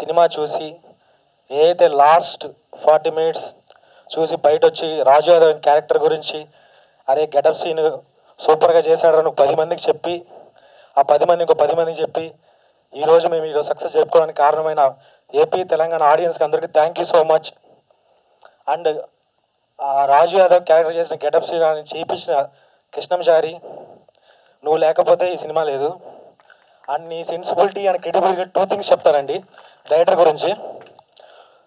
Cinema చూసి ఏదైతే last 40 minutes చూసి బయట వచ్చి రాజు యాదవ్ క్యారెక్టర్ గురించి అరే గెటప్ సీన్ సూపర్గా చేశాడని 10 మందికి చెప్పి ఆ 10 మంది ఇంకో 10 మందికి చెప్పి ఈరోజు మేము ఈరోజు సక్సెస్ జరుపుకోవడానికి కారణమైన ఏపీ తెలంగాణ ఆడియన్స్కి అందరికీ thank you so much. And Raju Yadav character చేసిన గెటప్ సీన్ అని చేయించిన కృష్ణంచారి, నువ్వు లేకపోతే ఈ సినిమా లేదు. అండ్ నీ సెన్సిబిలిటీ అండ్ క్రెడిబిలిటీ 2 things చెప్తానండి డైరెక్టర్ గురించి.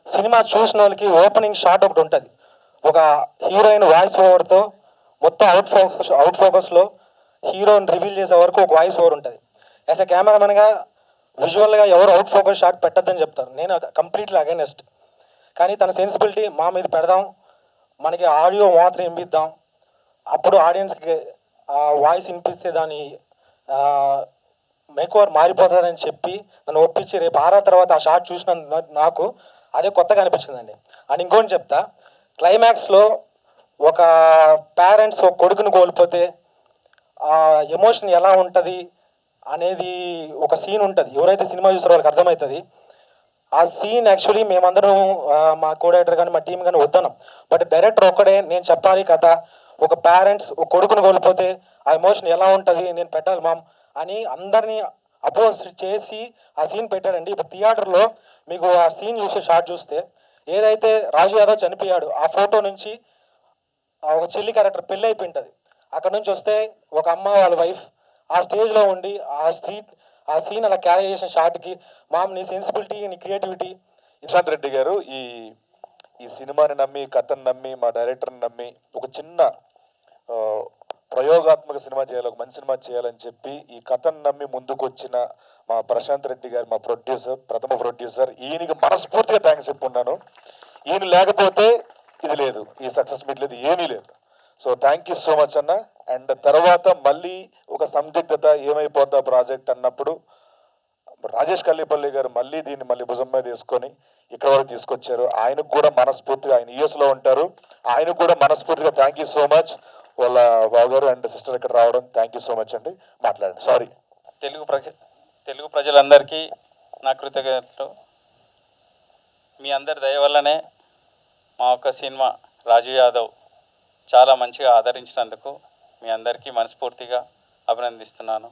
సినిమా చూసిన వాళ్ళకి ఓపెనింగ్ షాట్ ఒకటి ఉంటుంది, ఒక హీరోయిన్ వాయిస్ ఓవర్తో మొత్తం అవుట్ ఫోకస్లో హీరోని రివీల్ చేసే వరకు ఒక వాయిస్ ఓవర్ ఉంటుంది. యాజ్ ఎ కెమెరామెన్గా విజువల్గా ఎవరు అవుట్ ఫోకస్ షాట్ పెట్టద్దని చెప్తారు, నేను కంప్లీట్లీ అగైనెస్ట్. కానీ తన సెన్సిబిలిటీ మా మీద పెడదాం, మనకి ఆడియో మాత్రం వినిపిద్దాం, అప్పుడు ఆడియన్స్కి వాయిస్ వినిపిస్తే దాని మేక్ ఓవర్ మారిపోతుందని చెప్పి నన్ను ఒప్పించి రేపు 6 తర్వాత ఆ షాట్ చూసిన నాకు అదే కొత్తగా అనిపించిందండి. అండ్ ఇంకోటి చెప్తా, క్లైమాక్స్లో ఒక పేరెంట్స్ ఒక కొడుకుని కోల్పోతే ఆ ఎమోషన్ ఎలా ఉంటుంది అనేది ఒక సీన్ ఉంటుంది, ఎవరైతే సినిమా చూసారో వాళ్ళకి అర్థమవుతుంది. ఆ సీన్ యాక్చువల్లీ మేమందరం మా కో డైరెక్టర్ కానీ మా టీం కానీ వద్దన్నాం, బట్ డైరెక్టర్ ఒక్కడే నేను చెప్పాలి కథ, ఒక పేరెంట్స్ ఒక కొడుకుని కోల్పోతే ఆ ఎమోషన్ ఎలా ఉంటుంది నేను పెట్టాలి మామ్ అని అందరినీ అపోజ్ చేసి ఆ సీన్ పెట్టాడండి. ఇప్పుడు థియేటర్లో మీకు ఆ సీన్ చూసే షాట్ చూస్తే ఏదైతే రాజు యాదవ్ చనిపోయాడు ఆ ఫోటో నుంచి ఒక చెల్లి క్యారెక్టర్ పెళ్ళి అయిపోయి ఉంటుంది, అక్కడ నుంచి వస్తే ఒక అమ్మ వాళ్ళ వైఫ్ ఆ స్టేజ్లో ఉండి ఆ సీన్ అలా క్యారీ చేసిన షాట్కి మామ్ నీ సెన్సిబిలిటీ నీ క్రియేటివిటీ. ప్రశాంత్ రెడ్డి గారు ఈ సినిమాని నమ్మి కథను నమ్మి మా డైరెక్టర్ని నమ్మి ఒక చిన్న ప్రయోగాత్మక సినిమా చేయాలి, ఒక మంచి సినిమా చేయాలని చెప్పి ఈ కథను నమ్మి ముందుకు వచ్చిన మా ప్రశాంత్ రెడ్డి గారు, మా ప్రథమ ప్రొడ్యూసర్, ఈయనకి మనస్ఫూర్తిగా థ్యాంక్స్ చెప్పుకున్నాను. ఈయన లేకపోతే ఇది లేదు, ఈ సక్సెస్ మీట్ లేదు, ఏమీ లేదు. So thank you so much అన్న. అండ్ తర్వాత మళ్ళీ ఒక సందిగ్ధత ఏమైపోద్దా ప్రాజెక్ట్ అన్నప్పుడు రాజేష్ కల్లిపల్లి గారు దీన్ని భుజం మీద తీసుకొని ఇక్కడ వరకు తీసుకొచ్చారు. ఆయనకు కూడా మనస్ఫూర్తిగా, ఆయన యూఎస్లో ఉంటారు, ఆయనకు కూడా మనస్ఫూర్తిగా థ్యాంక్ యూ సో మచ్. వాళ్ళ బావగారు అండ్ సిస్టర్ ఇక్కడ రావడం థ్యాంక్ యూ సో మచ్ అండి. మాట్లాడండి. సారీ. తెలుగు ప్రజలందరికీ నా కృతజ్ఞతలు. మీ అందరి దయ వల్లనే మా ఒక్క సినిమా రాజు యాదవ్ చాలా మంచిగా ఆదరించినందుకు మీ అందరికీ మనస్ఫూర్తిగా అభినందిస్తున్నాను.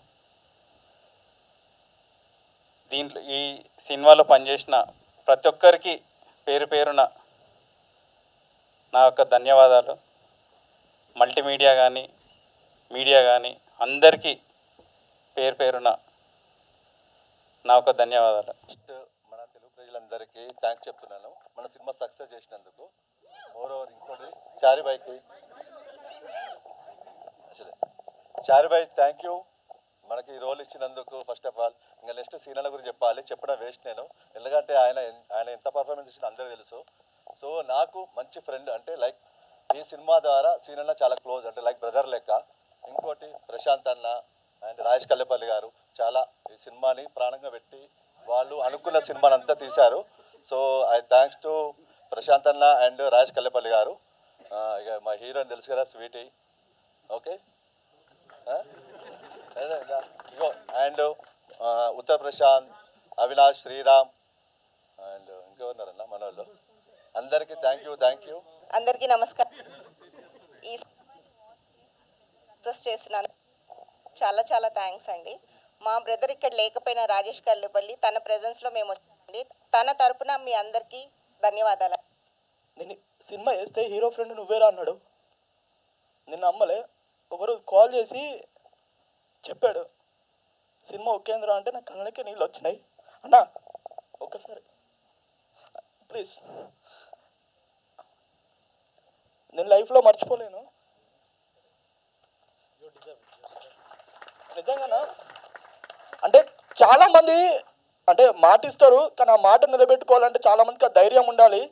దీంట్లో ఈ సినిమాలో పనిచేసిన ప్రతి ఒక్కరికి పేరు పేరున నా యొక్క ధన్యవాదాలు. మల్టీమీడియా కానీ మీడియా కానీ అందరికీ పేరు పేరున నా యొక్క ధన్యవాదాలు. ఫస్ట్ మన తెలుగు ప్రజలందరికీ థ్యాంక్స్ చెప్తున్నాను మన సినిమా సక్సెస్ చేసినందుకు. మోరోవర్ ఇంకోటి చారిబాయ్ థ్యాంక్ యూ మనకి ఈ రోల్ ఇచ్చినందుకు. ఫస్ట్ ఆఫ్ ఆల్ ఇంకా నెక్స్ట్ సీనియర్ల గురించి చెప్పడం వేస్ట్ నేను, ఎందుకంటే ఆయన ఎంత పర్ఫార్మెన్స్ ఇచ్చినా అందరూ తెలుసు. సో నాకు మంచి ఫ్రెండ్, అంటే లైక్ ఈ సినిమా ద్వారా సీనియర్ల చాలా క్లోజ్, అంటే లైక్ బ్రదర్ లెక్క. ఇంకోటి ప్రశాంత్ అన్న అండ్ రాజేష్ కల్లేపల్లి గారు చాలా ఈ సినిమాని ప్రాణంగా పెట్టి వాళ్ళు అనుకున్న సినిమాని అంతా తీశారు. So I thanks to Prashant అన్న అండ్ రాజేష్ కల్లేపల్లి గారు. ఇక మా హీరోని తెలుసు కదా, స్వీటీ. ఓకే, ఇగో అండ్ ఉత్తర్ ప్రశాంత్, అవినాష్, శ్రీరామ్ అండ్ ఇంకెవరున్నారన్న మన వాళ్ళు. అందరికీ థ్యాంక్ యూ. అందరికీ నమస్కారం. ఈ సక్సెస్ చేసిన చాలా చాలా థ్యాంక్స్ అండి. మా బ్రదర్ ఇక్కడ లేకపోయినా రాజేష్ కల్లేపల్లి తన ప్రెజెన్స్లో మేము వచ్చామండి. తన తరపున మీ అందరికీ ధన్యవాదాలు. నేను సినిమా వేస్తే హీరో ఫ్రెండ్ నువ్వేరా అన్నాడు. నిన్న అమ్మలే ఒకరు కాల్ చేసి చెప్పాడు సినిమా ఒకేంద్ర అంటే నా కళ్ళకి నీళ్ళు వచ్చినాయి. అన్నా ఒక్కసారి ప్లీజ్, నేను లైఫ్లో మర్చిపోలేను నిజంగానా. అంటే చాలామంది అంటే మాట ఇస్తారు, కానీ ఆ మాట నిలబెట్టుకోవాలంటే చాలామందికి ఆ ధైర్యం ఉండాలి.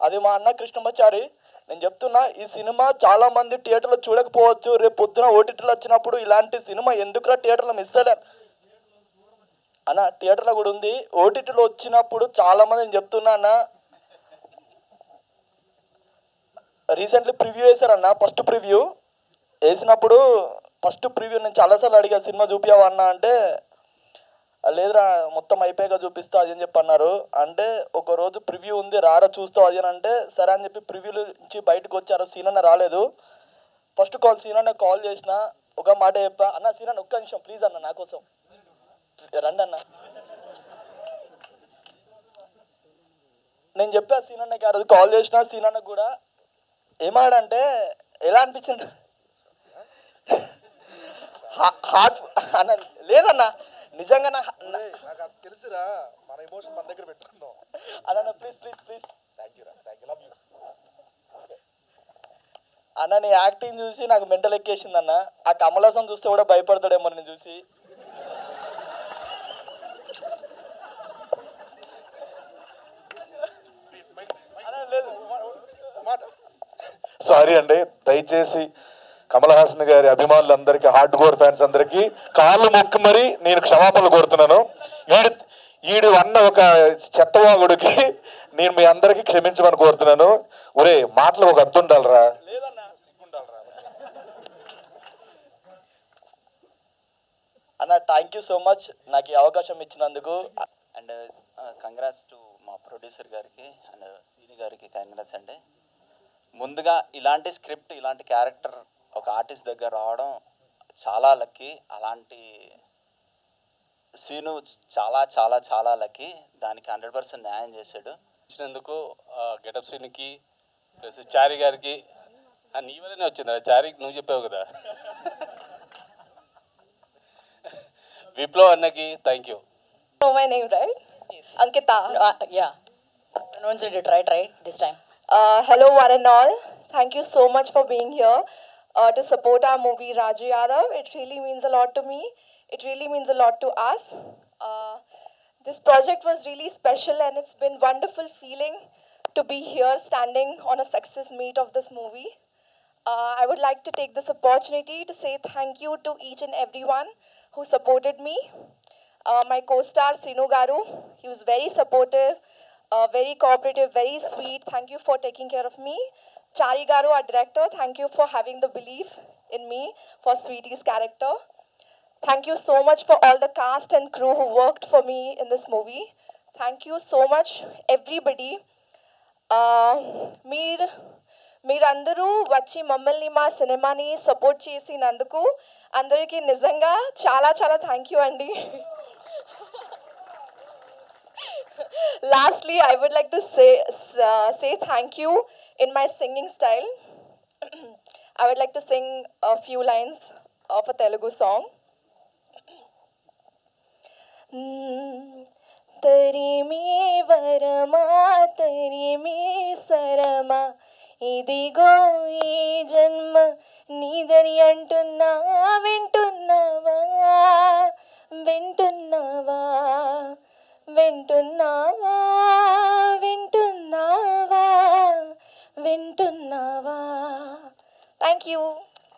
అది మా అన్న కృష్ణమాచారి. నేను చెప్తున్నా, ఈ సినిమా చాలామంది థియేటర్లో చూడకపోవచ్చు, రేపు పొద్దున ఓటీటీలో వచ్చినప్పుడు ఇలాంటి సినిమా ఎందుకురా థియేటర్లో మిస్ అయ్యలే అన్న. థియేటర్లో కూడా ఉంది, ఓటీటీలో వచ్చినప్పుడు చాలామంది నేను చెప్తున్నా అన్న. రీసెంట్లీ ప్రివ్యూ వేశారన్న, ఫస్ట్ ప్రివ్యూ వేసినప్పుడు నేను చాలాసార్లు అడిగా సినిమా చూపించావా అన్న అంటే లేదురా మొత్తం అయిపోయాక చూపిస్తా అది అని చెప్పి అన్నారు. అంటే ఒక రోజు ప్రివ్యూ ఉంది రారా చూస్తావు అది అని అంటే సరే అని చెప్పి ప్రివ్యూ నుంచి బయటకు వచ్చారు. సీనన్న రాలేదు. ఫస్ట్ కాల్ సీనన్న కాల్ చేసిన ఒక మాట చెప్పా, అన్న సీనన్న ఒక్క నిమిషం ప్లీజ్ అన్న నా కోసం రండి అన్న. నేను చెప్పా సీనన్నకి ఆ రోజు కాల్ చేసిన. సీనన్న కూడా ఏమాడంటే ఎలా అనిపించింది హార్ట్ అన్న లేదన్న నిజంగా నాకు తెలుసురా, మన ఎమోషన్ మన దగ్గర పెట్టుకుందాం అన్న please please please thank you రా, థ్యాంక్ యూ, లవ్ యూ. అన్న నీ యాక్టింగ్ చూసి నాకు మెంటల్ ఎక్కేసింది అన్న. ఆ కమలాసం చూస్తే కూడా భయపడతాడేమో నేను చూసి. సారీ అండి, దయచేసి కమల్ హాసన్ గారి అభిమానులందరికీ, హార్డ్ కోర్ ఫ్యాన్స్ అందరికీ కాళ్ళు మొక్కి మరి నేను క్షమాపణలు కోరుతున్నాను. ఈడు అన్న ఒక చెత్తవాగుడికి నేను మీ అందరికీ క్షమించమని కోరుతున్నాను. ఒరే మాటలు ఒక అర్థం ఉండాలరా. అన్న థ్యాంక్ యూ సో మచ్ నాకు ఈ అవకాశం ఇచ్చినందుకు. అండ్ కంగ్రాట్స్ టు మా ప్రొడ్యూసర్ గారికి అండ్ సీని గారికి కంగ్రాట్స్ అండి. ముందుగా ఇలాంటి స్క్రిప్ట్ ఇలాంటి క్యారెక్టర్ ఒక ఆర్టిస్ట్ దగ్గర రావడం చాలా లక్కీ. అలాంటి సీను చాలా చాలా చాలా లక్కీ. దానికి 100% న్యాయం చేశాడు. ఇచ్చినందుకు గెటప్ సీన్కి ప్లస్ చారి గారికి నీ వల్లనే వచ్చింది. చారికి నువ్వు చెప్పావు కదా. విప్లవ్ అన్నకి thank you. Know my name, right? Yes. Ankita. Yeah, pronounced it right this time. Hello, one and all. Thank you so much for being here to support our movie Raju Yadav. It really means a lot to me. It really means a lot to us. This project was really special, and it's been wonderful feeling to be here standing on a success meet of this movie. I would like to take this opportunity to say thank you to each and everyone who supported me. My co-star Sinu Garu, he was very supportive, very cooperative, very sweet. Thank you for taking care of me. Chari Garu, our director, thank you for having the belief in me for Sweetie's character. Thank you so much for all the cast and crew who worked for me in this movie. Thank you so much, everybody. మీరందరూ వచ్చి మమ్మల్ని మా సినిమాని support చేసినందుకు అందరికీ నిజంగా చాలా చాలా థ్యాంక్ యూ అండి. Lastly, I would like to say thank you in my singing style. I would like to sing a few lines of a Telugu song. తరిమే వరమా తరిమే స్వరమా ఇదిగో ఈ జన్మ నీదని అంటున్నా వింటున్నావా వింటున్నావా వింటున్నావా వింటున్నావా వింటున్నావా. Thank you.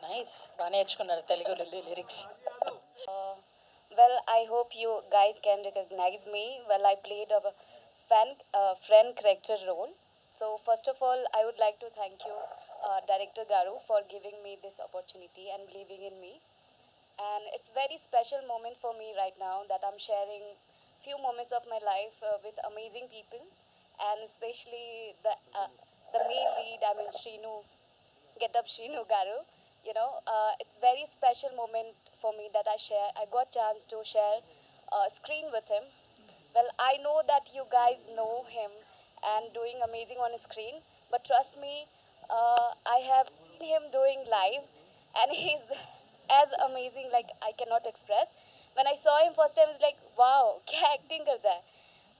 Nice. బాగా నేర్చుకున్నారు Telugu lyrics. Well, I hope you guys can recognize me. Well, I played a friend character role. So first of all, I would like to thank you, Director Garu, for giving me this opportunity and believing in me. And it's very special moment for me right now that I'm sharing few moments of my life with amazing people, and especially the main lead, I mean Shrinu, Get Up Shrinu Garu. You know, it's very special moment for me that I got chance to share screen with him. Well, I know that you guys know him and doing amazing on screen, but trust me, I have seen him doing live, and he's as amazing like I cannot express. When I saw him first time, I was like, wow, kya acting karta hai.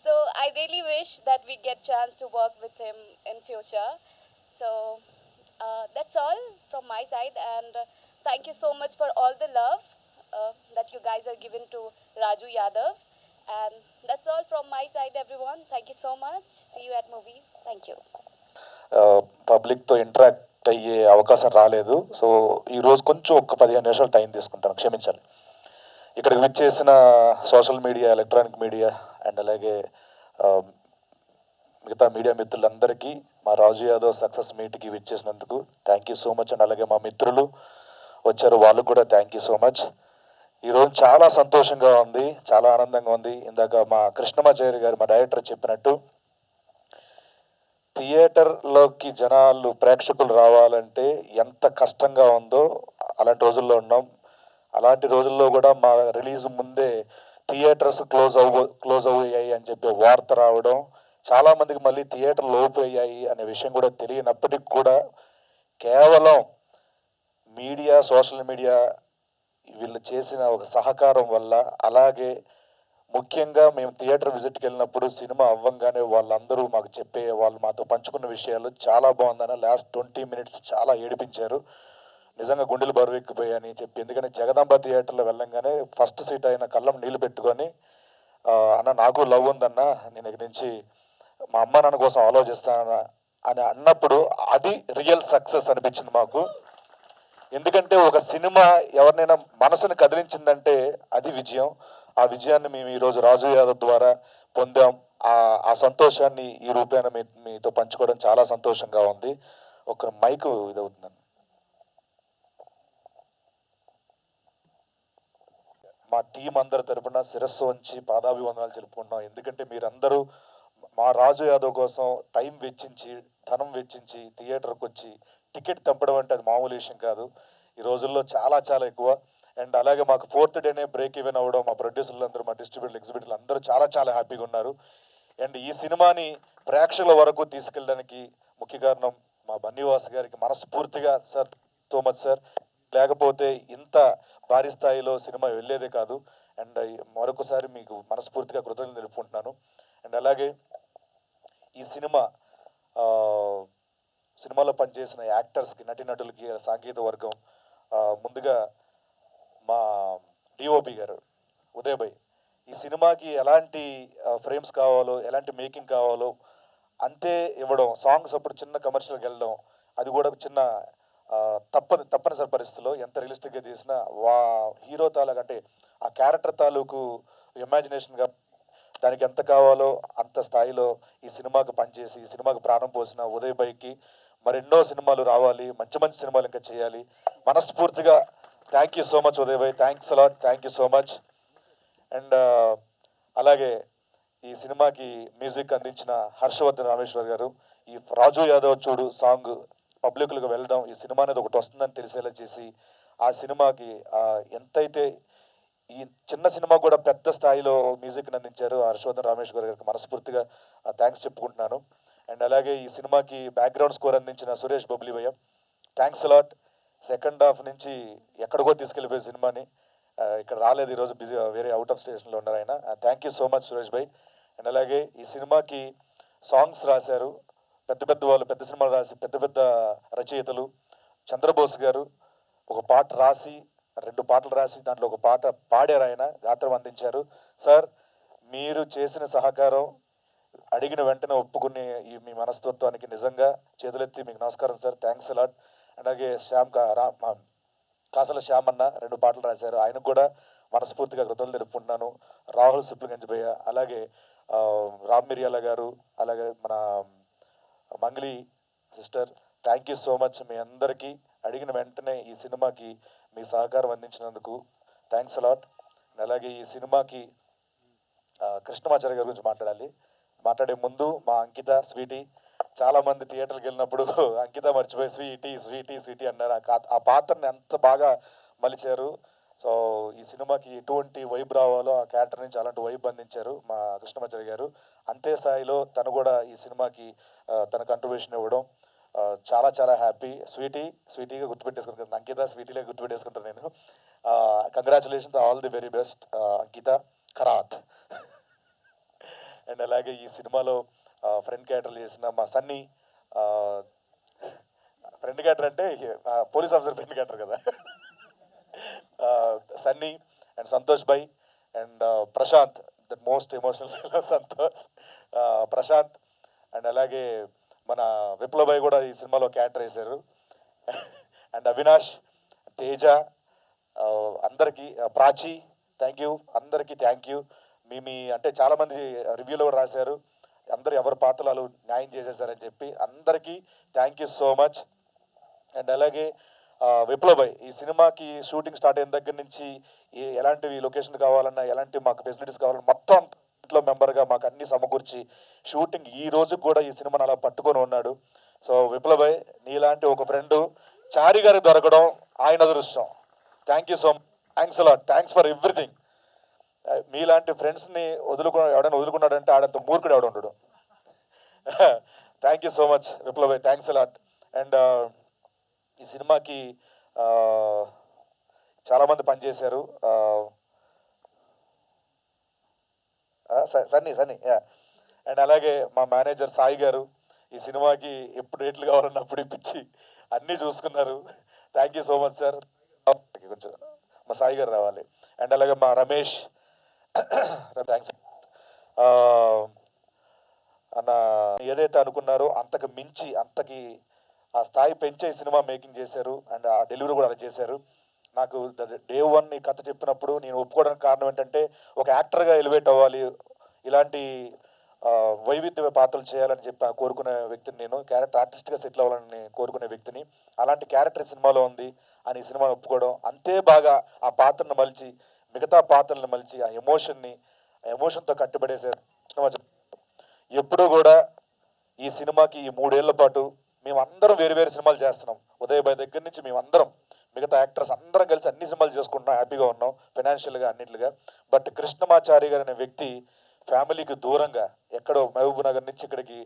So I really wish that we get chance to work with him in future. So that's all from my side, and thank you so much for all the love that you guys are given to Raju Yadav, and that's all from my side, everyone. Thank you so much. See you at movies. Thank you. పబ్లిక్తో interact అయ్యే అవకాశం రాలేదు. So ఈరోజు కొంచెం ఒక 15 నిమిషాలు time తీసుకుంటాను, క్షమించాలి. ఇక్కడికి విచ్చేసిన social media, electronic media and అలాగే మిగతా మీడియా మిత్రులందరికీ మా రాజు యాదవ్ సక్సెస్ మీట్కి విచ్చేసినందుకు thank you so much. And అలాగే మా మిత్రులు వచ్చారు, వాళ్ళకు కూడా థ్యాంక్ యూ సో మచ్. ఈరోజు చాలా సంతోషంగా ఉంది, చాలా ఆనందంగా ఉంది. ఇందాక మా కృష్ణమాచారి గారు మా డైరెక్టర్ చెప్పినట్టు థియేటర్లోకి జనాలు ప్రేక్షకులు రావాలంటే ఎంత కష్టంగా ఉందో అలాంటి రోజుల్లో ఉన్నాం. అలాంటి రోజుల్లో కూడా మా రిలీజ్ ముందే థియేటర్స్ క్లోజ్ అయ్యాయి అని చెప్పి వార్త రావడం, చాలామందికి మళ్ళీ థియేటర్లు ఓపెన్ అయ్యాయి అనే విషయం కూడా తెలియనప్పటికి కూడా కేవలం మీడియా, సోషల్ మీడియా వీళ్ళు చేసిన ఒక సహకారం వల్ల, అలాగే ముఖ్యంగా మేము థియేటర్ విజిట్కి వెళ్ళినప్పుడు సినిమా అవ్వంగానే వాళ్ళందరూ మాకు వాళ్ళు మాతో పంచుకున్న విషయాలు చాలా బాగుందని. లాస్ట్ 20 minutes చాలా ఏడిపించారు. నిజంగా గుండెలు బరువెక్కిపోయాయని చెప్పి, ఎందుకంటే జగదాంబ థియేటర్లో వెళ్ళంగానే ఫస్ట్ సీట్ అయిన కళ్ళం నీళ్ళు పెట్టుకొని అన్న నాకు లవ్ ఉందన్న, నేను ఇక్కడి నుంచి మా అమ్మ నాన్న కోసం ఆలోచిస్తాను అని అన్నప్పుడు అది రియల్ సక్సెస్ అనిపించింది మాకు. ఎందుకంటే ఒక సినిమా ఎవరినైనా మనసును కదిలించిందంటే అది విజయం. ఆ విజయాన్ని మేము ఈరోజు రాజు యాదవ్ ద్వారా పొందాం. ఆ సంతోషాన్ని ఈ రూపాన మీతో పంచుకోవడం చాలా సంతోషంగా ఉంది. ఒక మైకు ఇదవుతుందండి. మా టీం అందరి తరపున శిరస్సు వంచి పాదాభివందనాలు తెలుపుకుంటున్నాం. ఎందుకంటే మీరందరూ మా రాజు యాదవ్ కోసం టైం వెచ్చించి, ధనం వెచ్చించి థియేటర్కి వచ్చి టికెట్ తెంపడం అంటే అది మామూలు విషయం కాదు. ఈ రోజుల్లో చాలా చాలా ఎక్కువ. అండ్ అలాగే మాకు 4th డేనే బ్రేక్ ఈవెన్ అవ్వడం, మా ప్రొడ్యూసర్లు అందరూ, మా డిస్ట్రిబ్యూటర్లు, ఎగ్జిబిటర్లు అందరూ చాలా చాలా హ్యాపీగా ఉన్నారు. అండ్ ఈ సినిమాని ప్రేక్షకుల వరకు తీసుకెళ్ళడానికి ముఖ్య కారణం మా బన్నీవాస్ గారికి మనస్ఫూర్తిగా సార్, సో మచ్ సార్. లేకపోతే ఇంత భారీ స్థాయిలో సినిమా వెళ్ళేదే కాదు. అండ్ మరొకసారి మీకు మనస్ఫూర్తిగా కృతజ్ఞతలు తెలుపుకుంటున్నాను. అండ్ అలాగే ఈ సినిమాలో పనిచేసిన యాక్టర్స్కి, నటీనటులకి, సాంకేతిక వర్గం, ముందుగా మా డిఓపి గారు ఉదయ్ భాయ్, ఈ సినిమాకి ఎలాంటి ఫ్రేమ్స్ కావాలో, ఎలాంటి మేకింగ్ కావాలో అంతే ఇవ్వడం. సాంగ్స్ అప్పుడు చిన్న కమర్షియల్కి వెళ్ళడం, అది కూడా చిన్న తప్పనిసరి పరిస్థితుల్లో ఎంత రియలిస్టిక్గా చేసినా హీరో తాలూకు అంటే ఆ క్యారెక్టర్ తాలూకు ఇమాజినేషన్గా దానికి ఎంత కావాలో అంత స్థాయిలో ఈ సినిమాకి పనిచేసి ఈ సినిమాకి ప్రాణం పోసిన ఉదయ్ భాయ్కి మరెన్నో సినిమాలు రావాలి, మంచి మంచి సినిమాలు ఇంకా చేయాలి. మనస్ఫూర్తిగా thank you so much Uday Bhai, thanks a lot, thank you so much. And అలాగే ఈ సినిమాకి మ్యూజిక్ అందించిన హర్షవర్ధన్ రామేశ్వర్ గారు, ఈ రాజు యాదవ్ చూడు సాంగ్ పబ్లిక్లకు వెళ్ళడం, ఈ సినిమా అనేది ఒకటి వస్తుందని తెలిసేలా చేసి ఆ సినిమాకి ఎంతైతే ఈ చిన్న సినిమా కూడా పెద్ద స్థాయిలో మ్యూజిక్ని అందించారు హర్షవర్ధన్ రామేశ్వర్ గారికి మనస్ఫూర్తిగా థ్యాంక్స్ చెప్పుకుంటున్నాను. అండ్ అలాగే ఈ సినిమాకి బ్యాక్గ్రౌండ్ స్కోర్ అందించిన సురేష్ బబ్లీభయ్య, థ్యాంక్స్ అలాట్. సెకండ్ హాఫ్ నుంచి ఎక్కడికో తీసుకెళ్ళిపోయే సినిమాని ఇక్కడ రాలేదు, ఈరోజు బిజీ వేరే అవుట్ ఆఫ్ స్టేషన్లో ఉన్నారు ఆయన. Thank you so much Suresh Bhai. And అలాగే ఈ సినిమాకి సాంగ్స్ రాశారు పెద్ద పెద్ద వాళ్ళు, పెద్ద సినిమాలు రాసి పెద్ద పెద్ద రచయితలు. చంద్రబోస్ గారు ఒక పాట రాసి 2 పాటలు రాసి దాంట్లో ఒక పాట పాడారు, ఆయన గాత్రం అందించారు. సార్, మీరు చేసిన సహకారం అడిగిన వెంటనే ఒప్పుకునే మీ మనస్తత్వానికి నిజంగా చేతులెత్తి మీకు నమస్కారం సార్, థ్యాంక్స్ అలాట్. అలాగే కాసల శ్యామ్ అన్న 2 పాటలు రాశారు, ఆయనకు కూడా మనస్ఫూర్తిగా కృతజ్ఞతలు తెలుపుకుంటున్నాను. రాహుల్ సిప్లిగంజ్భయ్య, అలాగే రామ్ మిరియాల గారు, అలాగే మన Mangli sister, thank you so much. మీ అందరికీ అడిగిన వెంటనే ఈ సినిమాకి మీ సహకారం అందించినందుకు థ్యాంక్స్ అలాట్. అలాగే ఈ సినిమాకి కృష్ణమాచారి గారి గురించి మాట్లాడే ముందు మా అంకిత, స్వీటీ, చాలామంది థియేటర్కి వెళ్ళినప్పుడు అంకిత మర్చిపోయి స్వీటీ అన్నారు. ఆ పాత్రని ఎంత బాగా మలిచారు. సో ఈ సినిమాకి ఎటువంటి వైబ్ రావాలో ఆ క్యారెక్టర్ నుంచి అలాంటి వైబ్ అందించారు మా కృష్ణమాచారి గారు. అంతే స్థాయిలో తను కూడా ఈ సినిమాకి తన కంట్రిబ్యూషన్ ఇవ్వడం చాలా చాలా హ్యాపీ. స్వీటీగా గుర్తుపెట్టేసుకుంటాను, అంకిత స్వీటీలే గుర్తుపెట్టేసుకుంటాను నేను. Congratulations, all the very best Ankita Kharat. And అలాగే ఈ సినిమాలో ఫ్రెండ్ క్యారెక్టర్లు చేసిన మా సన్నీ, ఫ్రెండ్ క్యారెక్టర్ అంటే పోలీస్ ఆఫీసర్ ఫ్రెండ్ క్యారెక్టర్ కదా, సన్నీ అండ్ సంతోష్ భాయ్ and Prashanth, the most emotional feel Santosh, Prashanth. And అలాగే మన విప్లవ్ భాయ్ కూడా ఈ సినిమాలో క్యారెక్టర్ వేశారు. అండ్ అవినాష్, తేజ, అందరికీ, ప్రాచి, థ్యాంక్ యూ, అందరికీ థ్యాంక్ యూ. మీ అంటే చాలామంది రివ్యూలో కూడా రాశారు, అందరూ ఎవరి పాత్రలు న్యాయం చేసేసారని చెప్పి, అందరికీ thank you so much. And అలాగే విప్లవ్ భాయ్, ఈ సినిమాకి షూటింగ్ స్టార్ట్ అయిన దగ్గర నుంచి ఎలాంటివి లొకేషన్ కావాలన్నా, ఎలాంటి మాకు ఫెసిలిటీస్ కావాలన్నా మొత్తం ఇంట్లో మెంబర్గా మాకు అన్ని సమకూర్చి షూటింగ్ ఈ రోజు కూడా ఈ సినిమాని అలా పట్టుకొని ఉన్నాడు. సో విప్లవ్ భాయ్, నీలాంటి ఒక ఫ్రెండ్ చారి గారికి దొరకడం ఆయన అదృష్టం. Thank you so much, thanks allot, thanks for everything. మీలాంటి ఫ్రెండ్స్ని ఎవడైనా వదులుకున్నాడంటే ఆడంత మూర్ఖుడు ఎవడ ఉండడు. Thank you so much Viplav Bhai, thanks a lot. And ఈ సినిమాకి చాలామంది పనిచేశారు. సన్నీ అండ్ అలాగే మా మేనేజర్ సాయి గారు ఈ సినిమాకి ఎప్పుడు రేట్లు కావాలన్నా అప్పుడు ఇప్పించి అన్నీ చూసుకున్నారు. Thank you so much sir. కొంచెం మా సాయి గారు రావాలి. అండ్ అలాగే మా రమేష్, థ్యాంక్స్ అన్న. ఏదైతే అనుకున్నారో అంతకు మించి అంతకి ఆ స్థాయి పెంచే సినిమా మేకింగ్ చేశారు. అండ్ ఆ డెలివరీ కూడా అలా చేశారు. నాకు డే వన్ ఈ కథ చెప్పినప్పుడు నేను ఒప్పుకోవడానికి కారణం ఏంటంటే, ఒక యాక్టర్గా ఎలివేట్ అవ్వాలి, ఇలాంటి వైవిధ్య పాత్రలు చేయాలని చెప్పి కోరుకునే వ్యక్తిని నేను. క్యారెక్టర్ ఆర్టిస్ట్గా సెటిల్ అవ్వాలని కోరుకునే వ్యక్తిని. అలాంటి క్యారెక్టర్ సినిమాలో ఉంది అని ఈ సినిమాని ఒప్పుకోవడం, అంతే బాగా ఆ పాత్రను మలిచి మిగతా పాత్రలను మలిచి ఆ ఎమోషన్తో కట్టుబడేసారు. ఎప్పుడూ కూడా ఈ సినిమాకి ఈ 3 ఏళ్ల పాటు మేమందరం వేరు వేరు సినిమాలు చేస్తున్నాం. ఉదయ్ భాయ్ దగ్గర నుంచి మేమందరం, మిగతా యాక్టర్స్ అందరం కలిసి అన్ని సినిమాలు చేసుకుంటున్నాం, హ్యాపీగా ఉన్నాం ఫైనాన్షియల్గా అన్నిట్లుగా. బట్ కృష్ణమాచారి గారు అనే వ్యక్తి ఫ్యామిలీకి దూరంగా ఎక్కడో మహబూబ్ నగర్ నుంచి ఇక్కడికి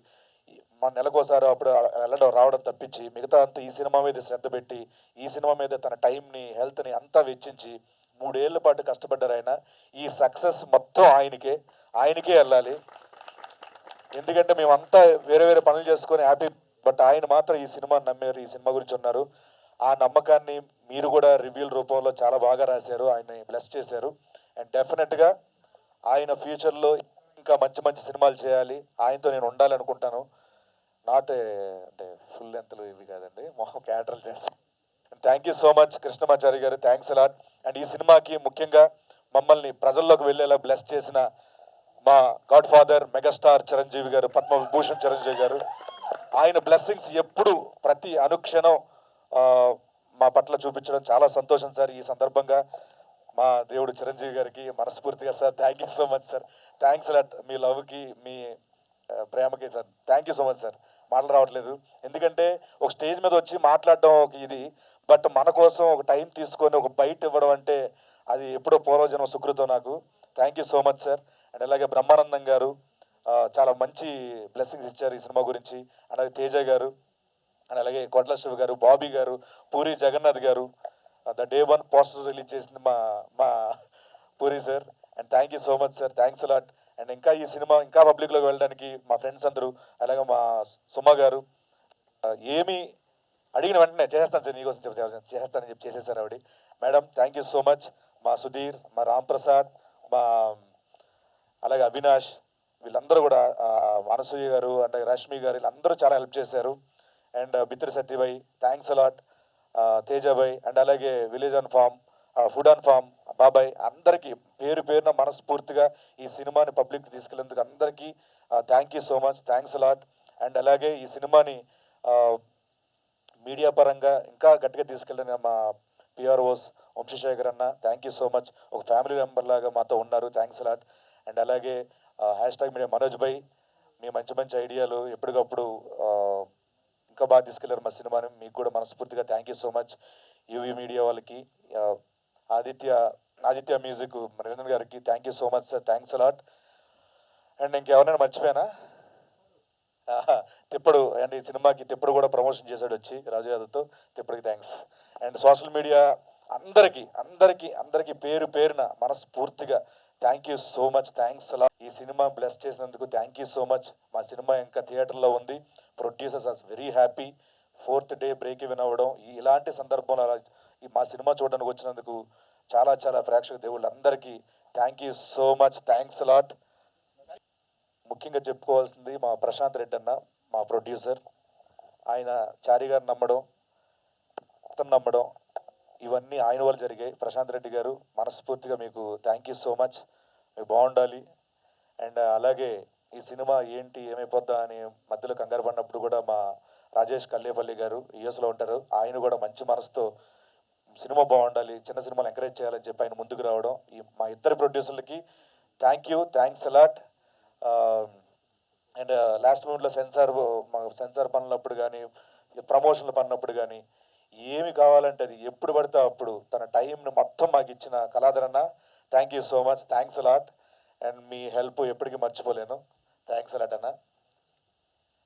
మన నెలకోసారి అప్పుడు వెళ్ళడం రావడం తప్పించి మిగతా అంతా ఈ సినిమా మీద శ్రద్ధ పెట్టి ఈ సినిమా మీద తన టైంని, హెల్త్ని అంతా వెచ్చించి 3 ఏళ్ల పాటు కష్టపడ్డారు ఆయన. ఈ సక్సెస్ మొత్తం ఆయనకే వెళ్ళాలి. ఎందుకంటే మేమంతా వేరే వేరే పనులు చేసుకొని హ్యాపీ, బట్ ఆయన మాత్రం ఈ సినిమాని నమ్మారు, ఈ సినిమా గురించి ఉన్నారు. ఆ నమ్మకాన్ని మీరు కూడా రివ్యూల రూపంలో చాలా బాగా రాశారు, ఆయన్ని బ్లెస్ చేశారు. అండ్ డెఫినెట్గా ఆయన ఫ్యూచర్లో ఇంకా మంచి మంచి సినిమాలు చేయాలి, ఆయనతో నేను ఉండాలనుకుంటాను. నాట్ అంటే ఫుల్ లెంత్లు ఇవి కాదండి, మొహం క్యారెక్టర్లు చేస్తాను. Thank you so much Krishnamachari గారు, థ్యాంక్స్ అలాట్. అండ్ ఈ సినిమాకి ముఖ్యంగా మమ్మల్ని ప్రజల్లోకి వెళ్ళేలా బ్లెస్ చేసిన మా గాడ్ ఫాదర్ మెగాస్టార్ చిరంజీవి గారు, పద్మవిభూషణ్ చిరంజీవి గారు, ఆయన బ్లెస్సింగ్స్ ఎప్పుడు ప్రతి అనుక్షణం మా పట్ల చూపించడం చాలా సంతోషం సార్. ఈ సందర్భంగా మా దేవుడు చిరంజీవి గారికి మనస్ఫూర్తిగా sir thank you so much sir, thanks a lot. మీ లవ్కి, మీ ప్రేమకి sir thank you so much sir. మాటలు రావట్లేదు, ఎందుకంటే ఒక స్టేజ్ మీద వచ్చి మాట్లాడడం ఒక ఇది, బట్ మన కోసం ఒక టైం తీసుకొని ఒక బయట ఇవ్వడం అంటే అది ఎప్పుడో పూర్వజన్మ సుకృతం నాకు. Thank you so much sir. And అలాగే బ్రహ్మానందం గారు చాలా మంచి బ్లెస్సింగ్స్ ఇచ్చారు ఈ సినిమా గురించి. అలాగే తేజ గారు, అండ్ అలాగే కోట్ల శివ గారు, బాబీ గారు, పూరి జగన్నాథ్ గారు, the day one poster release చేసింది మా puri sir. And thank you so much sir, thanks a lot. And ఇంకా ఈ సినిమా ఇంకా పబ్లిక్లోకి వెళ్ళడానికి మా ఫ్రెండ్స్ అందరూ, అలాగే మా సుమ గారు ఏమి అడిగిన వెంటనే చేసేస్తాను సార్, నీకోసం చేసేస్తానని చెప్పి చేసేసారు ఆవిడ. Madam thank you so much. మా సుధీర్, మా రామ్ ప్రసాద్, మా అలాగే అవినాష్, వీళ్ళందరూ కూడా అనసూయ గారు అండ్ రష్మి గారు, వీళ్ళందరూ చాలా హెల్ప్ చేశారు. అండ్ బిత్రి సత్యభాయ్ థ్యాంక్స్ అలాట్, తేజాభాయ్, అండ్ అలాగే village on farm, food on farm బాబాయ్, అందరికీ పేరు పేరున మనస్ఫూర్తిగా ఈ సినిమాని పబ్లిక్ తీసుకెళ్ళేందుకు అందరికీ thank you so much, thanks a lot. And అలాగే ఈ సినిమాని మీడియా పరంగా ఇంకా గట్టిగా తీసుకెళ్ళిన మా పిఆర్ఓస్ వంశీశేఖర్ అన్న, థ్యాంక్ యూ సో మచ్. ఒక ఫ్యామిలీ మెంబర్ లాగా మాతో ఉన్నారు, థ్యాంక్స్ అలాట్. అండ్ అలాగే #మీడియా మనోజ్ భాయ్, మీ మంచి మంచి ఐడియాలు ఎప్పటికప్పుడు ఇంకా బాగా తీసుకెళ్లారు మా సినిమాని, మీకు కూడా మనస్ఫూర్తిగా thank you so much. UV media వాళ్ళకి, ఆదిత్య మ్యూజిక్ రవీంద్ర గారికి thank you so much sir, thanks a lot. And ఇంకెవరైనా మర్చిపోయానా? తిప్పుడు, అండ్ ఈ సినిమాకి తిప్పుడు కూడా ప్రమోషన్ చేశాడు వచ్చి రాజు యాదవ్తో, తిప్పుడికి థ్యాంక్స్. అండ్ సోషల్ మీడియా అందరికీ పేరు పేరున మనస్ఫూర్తిగా thank you so much, thanks అలా. ఈ సినిమా బ్లెస్ చేసినందుకు థ్యాంక్ యూ సో మచ్. మా సినిమా ఇంకా థియేటర్లో ఉంది, producers are very happy. 4th day break even అవ్వడం, ఇలాంటి సందర్భంలో అలా మా సినిమా చూడడానికి వచ్చినందుకు చాలా చాలా ప్రేక్షక దేవుళ్ళు అందరికీ thank you so much, thanks allot. ముఖ్యంగా చెప్పుకోవాల్సింది మా ప్రశాంత్ రెడ్డి అన్న, మా ప్రొడ్యూసర్. ఆయన చారి గారు నమ్మడం, అతను నమ్మడం, ఇవన్నీ ఆయన వల్ల జరిగాయి. ప్రశాంత్ రెడ్డి గారు మనస్ఫూర్తిగా మీకు థ్యాంక్ యూ సో మచ్, మీకు బాగుండాలి. అండ్ అలాగే ఈ సినిమా ఏంటి ఏమైపోద్దా అని మధ్యలో కంగారు పడినప్పుడు కూడా మా రాజేష్ కల్లేపల్లి గారు యూఎస్లో ఉంటారు. ఆయన కూడా మంచి మనసుతో సినిమా బాగుండాలి, చిన్న సినిమాలు ఎంకరేజ్ చేయాలని చెప్పి ఆయన ముందుకు రావడం, ఈ మా ఇద్దరు ప్రొడ్యూసర్లకి థ్యాంక్స్ అలాట్. అండ్ లాస్ట్ మూమెంట్లో సెన్సార్ పనులప్పుడు కానీ, ప్రమోషన్లు పడినప్పుడు కానీ, ఏమి కావాలంటే అది ఎప్పుడు పడితే అప్పుడు తన టైంని మొత్తం మాకు ఇచ్చిన కళాధరన్న, thank you so much, thanks a lot. And మీ హెల్ప్ ఎప్పటికీ మర్చిపోలేను, థ్యాంక్స్ అలాట్ అన్న.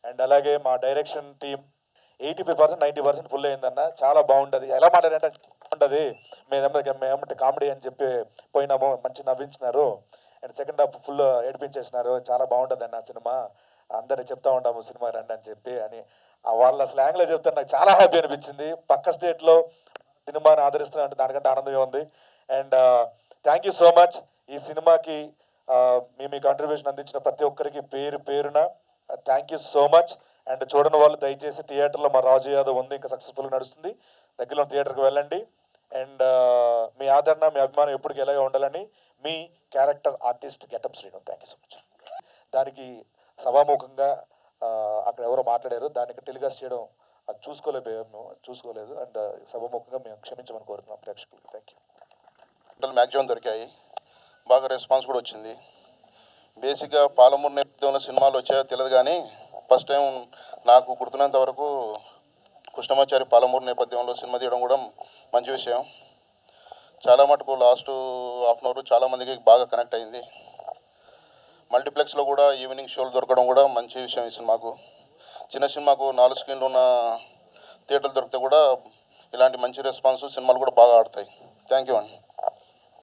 అండ్ అలాగే మా డైరెక్షన్ టీం 85% 90% ఫుల్ అయిందన్న, చాలా బాగుంటుంది. ఎలా మాట్లాడంటే ఉంటుంది, మేమేమంటే కామెడీ అని చెప్పి పోయినాము, మంచి నవ్వించినారు. అండ్ సెకండ్ హాఫ్ ఫుల్ ఏడిపించేసినారు, చాలా బాగుంటుంది అన్న సినిమా, అందరినీ చెప్తా ఉంటాము సినిమా రండి అని చెప్పి అని వాళ్ళ స్లాంగ్లో చెప్తే నాకు చాలా హ్యాపీ అనిపించింది. పక్క స్టేట్లో సినిమాని ఆదరిస్తున్నా అంటే దానికంటే ఆనందంగా ఉంది. And thank you so much. ఈ సినిమాకి మీ కాంట్రిబ్యూషన్ అందించిన ప్రతి ఒక్కరికి పేరున thank you so much. And చూడని వాళ్ళు దయచేసి థియేటర్లో మా రాజు యాదవ్ ఉంది, ఇంకా సక్సెస్ఫుల్గా నడుస్తుంది, దగ్గరలో థియేటర్కి వెళ్ళండి. అండ్ మీ ఆదరణ, మీ అభిమానం ఎప్పటికీ ఎలాగే ఉండాలని మీ character artist getup Srinu. Thank you so much. దానికి సభాముఖంగా అక్కడ ఎవరో మాట్లాడారు, దానికి టెలికాస్ట్ చేయడం అది చూసుకోలేదు. అండ్ సభాముఖంగా మేము క్షమించమని కోరుతున్నాం ప్రేక్షకులకి. Thank you. మ్యాక్సిమం దొరికాయి, బాగా రెస్పాన్స్ కూడా వచ్చింది. బేసిక్గా పాలమూరు నేపథ్యంలో సినిమాలు వచ్చాయో తెలియదు, కానీ ఫస్ట్ టైం నాకు గుర్తున్నంత వరకు కృష్ణమాచారి పాలమూరు నేపథ్యంలో సినిమా తీయడం కూడా మంచి విషయం. చాలా మటుకు లాస్ట్ హాఫ్ అన్ అవర్ చాలామందికి బాగా కనెక్ట్ అయింది. మల్టీప్లెక్స్లో కూడా ఈవినింగ్ షోలు దొరకడం కూడా మంచి విషయం. ఈ సినిమాకు, చిన్న సినిమాకు 4 స్క్రీన్లు ఉన్న థియేటర్లు దొరికితే కూడా ఇలాంటి మంచి రెస్పాన్స్ సినిమాలు కూడా బాగా ఆడతాయి. థ్యాంక్ యూ అండి.